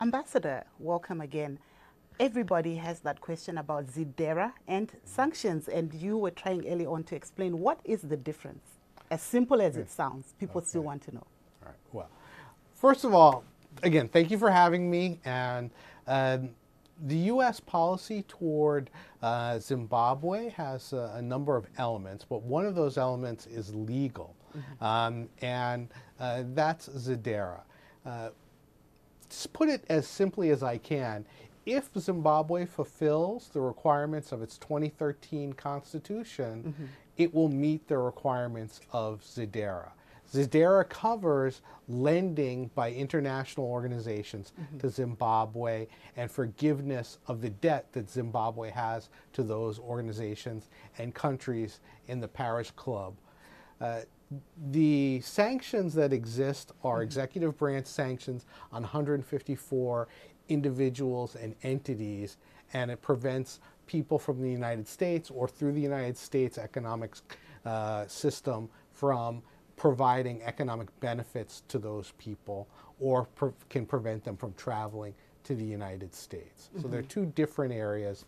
Ambassador, welcome again. Everybody has that question about ZIDERA and sanctions, and you were trying early on to explain what is the difference. As simple as it sounds, people still want to know. All right. Well, first of all, again, thank you for having me. And the U.S. policy toward Zimbabwe has a number of elements, but one of those elements is legal, and that's ZIDERA. Just put it as simply as I can. If Zimbabwe fulfills the requirements of its 2013 constitution, it will meet the requirements of ZIDERA. ZIDERA covers lending by international organizations to Zimbabwe and forgiveness of the debt that Zimbabwe has to those organizations and countries in the Paris Club. The sanctions that exist are executive branch sanctions on 154 individuals and entities, and it prevents people from the United States or through the United States economic system from providing economic benefits to those people, or can prevent them from traveling to the United States. So they're two different areas,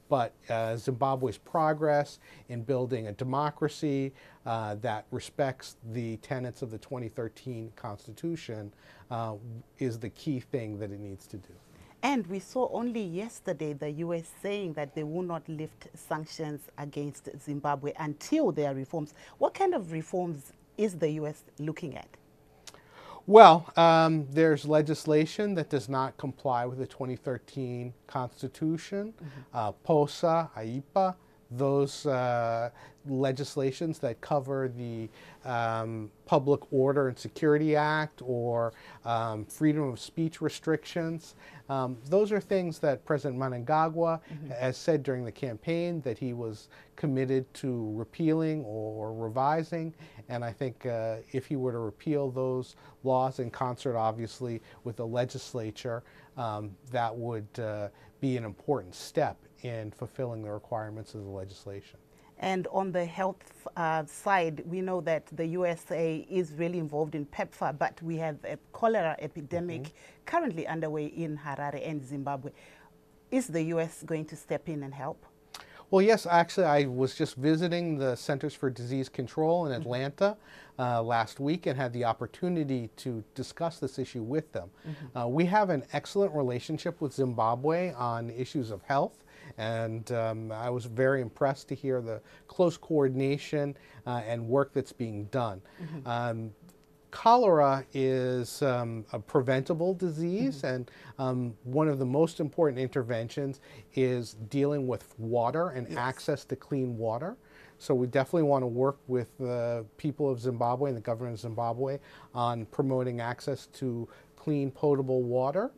but Zimbabwe's progress in building a democracy that respects the tenets of the 2013 Constitution is the key thing that it needs to do. And we saw only yesterday the U.S. saying that they will not lift sanctions against Zimbabwe until there are reforms. What kind of reforms is the U.S. looking at? Well, there's legislation that does not comply with the 2013 Constitution, POSA, AIPA, those legislations that cover the Public Order and Security Act or freedom of speech restrictions. Those are things that President Mnangagwa has said during the campaign that he was committed to repealing or revising. And I think if he were to repeal those laws in concert, obviously, with the legislature, that would be an important step in fulfilling the requirements of the legislation. And on the health side, we know that the USA is really involved in PEPFAR, but we have a cholera epidemic currently underway in Harare and Zimbabwe. Is the US going to step in and help? Well, yes, actually, I was just visiting the Centers for Disease Control in Atlanta last week and had the opportunity to discuss this issue with them. We have an excellent relationship with Zimbabwe on issues of health, and I was very impressed to hear the close coordination and work that's being done. Cholera is a preventable disease, and one of the most important interventions is dealing with water and access to clean water. So we definitely want to work with the people of Zimbabwe and the government of Zimbabwe on promoting access to clean, potable water.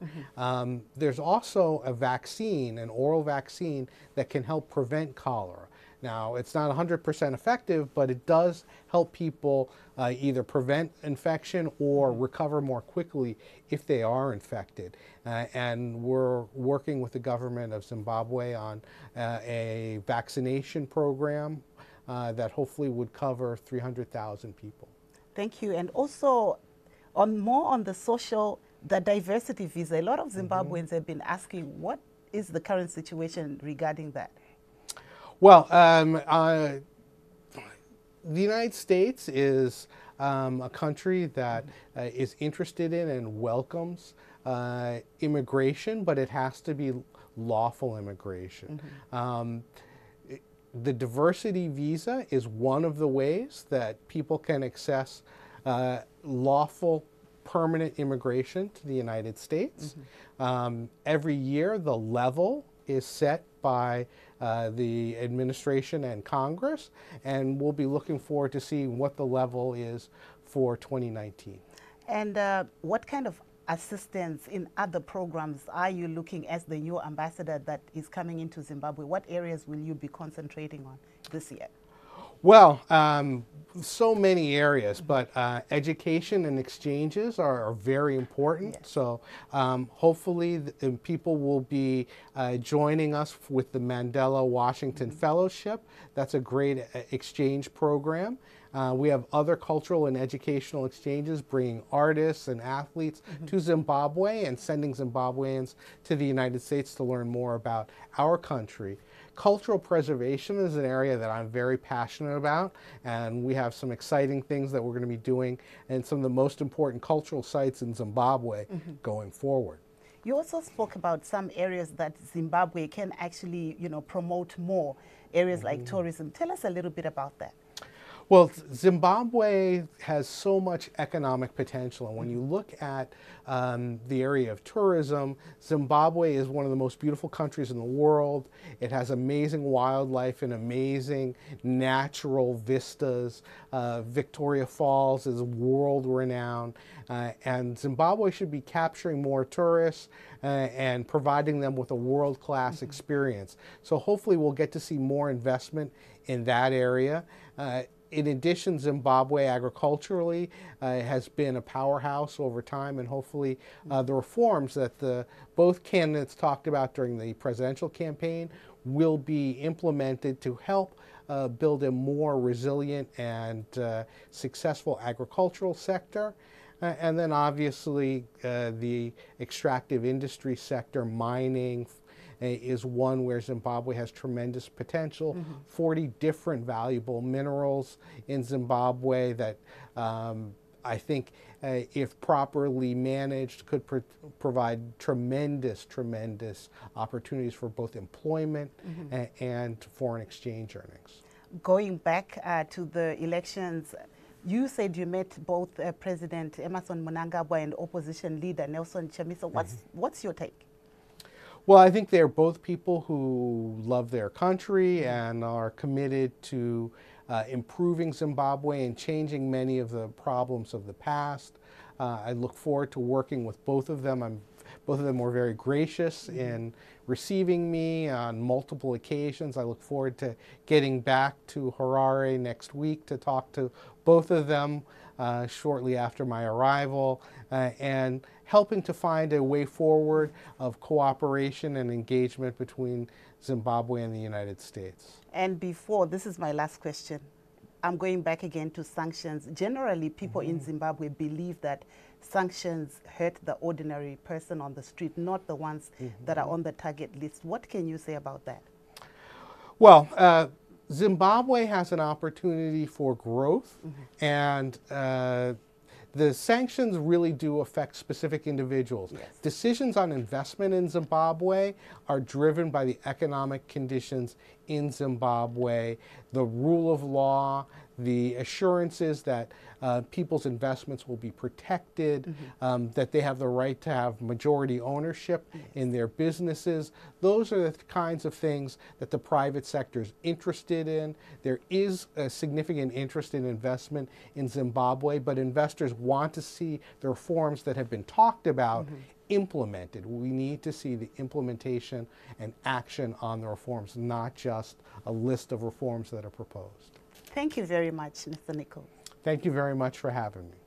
There's also a vaccine, an oral vaccine, that can help prevent cholera. Now, it's not 100% effective, but it does help people either prevent infection or recover more quickly if they are infected. And we're working with the government of Zimbabwe on a vaccination program that hopefully would cover 300,000 people. Thank you. And also, more on the diversity visa, a lot of Zimbabweans have been asking, what is the current situation regarding that? Well, the United States is a country that is interested in and welcomes immigration, but it has to be lawful immigration. The diversity visa is one of the ways that people can access lawful permanent immigration to the United States. Every year, the level is set by the administration and Congress, and we'll be looking forward to seeing what the level is for 2019. And what kind of assistance in other programs are you looking as the new ambassador that is coming into Zimbabwe? What areas will you be concentrating on this year? Well, so many areas, but education and exchanges are very important. Yes. So hopefully people will be joining us with the Mandela Washington Fellowship. That's a great exchange program. We have other cultural and educational exchanges, bringing artists and athletes to Zimbabwe and sending Zimbabweans to the United States to learn more about our country. Cultural preservation is an area that I'm very passionate about, and we have some exciting things that we're going to be doing in some of the most important cultural sites in Zimbabwe going forward. You also spoke about some areas that Zimbabwe can actually, promote more, areas like tourism. Tell us a little bit about that. Well, Zimbabwe has so much economic potential, and when you look at the area of tourism, Zimbabwe is one of the most beautiful countries in the world. It has amazing wildlife and amazing natural vistas. Victoria Falls is world-renowned, and Zimbabwe should be capturing more tourists and providing them with a world-class experience. So hopefully we'll get to see more investment in that area. In addition, Zimbabwe agriculturally has been a powerhouse over time, and hopefully the reforms that both candidates talked about during the presidential campaign will be implemented to help build a more resilient and successful agricultural sector. And then obviously the extractive industry sector, mining, is one where Zimbabwe has tremendous potential. 40 different valuable minerals in Zimbabwe that I think, if properly managed, could provide tremendous opportunities for both employment and foreign exchange earnings. Going back to the elections, you said you met both President Emmerson Mnangagwa and opposition leader Nelson Chamisa. What's your take? Well, I think they're both people who love their country and are committed to improving Zimbabwe and changing many of the problems of the past. I look forward to working with both of them. Both of them were very gracious in receiving me on multiple occasions. I look forward to getting back to Harare next week to talk to both of them shortly after my arrival, and helping to find a way forward of cooperation and engagement between Zimbabwe and the United States. And before, this is my last question. I'm going back again to sanctions. Generally, people in Zimbabwe believe that sanctions hurt the ordinary person on the street, not the ones that are on the target list. What can you say about that? Well, Zimbabwe has an opportunity for growth, and the sanctions really do affect specific individuals. Yes. Decisions on investment in Zimbabwe are driven by the economic conditions in Zimbabwe, the rule of law, the assurances that people's investments will be protected, that they have the right to have majority ownership in their businesses. Those are the kinds of things that the private sector is interested in. There is a significant interest in investment in Zimbabwe, but investors want to see the reforms that have been talked about implemented. We need to see the implementation and action on the reforms, not just a list of reforms that are proposed. Thank you very much, Mr. Nichols. Thank you very much for having me.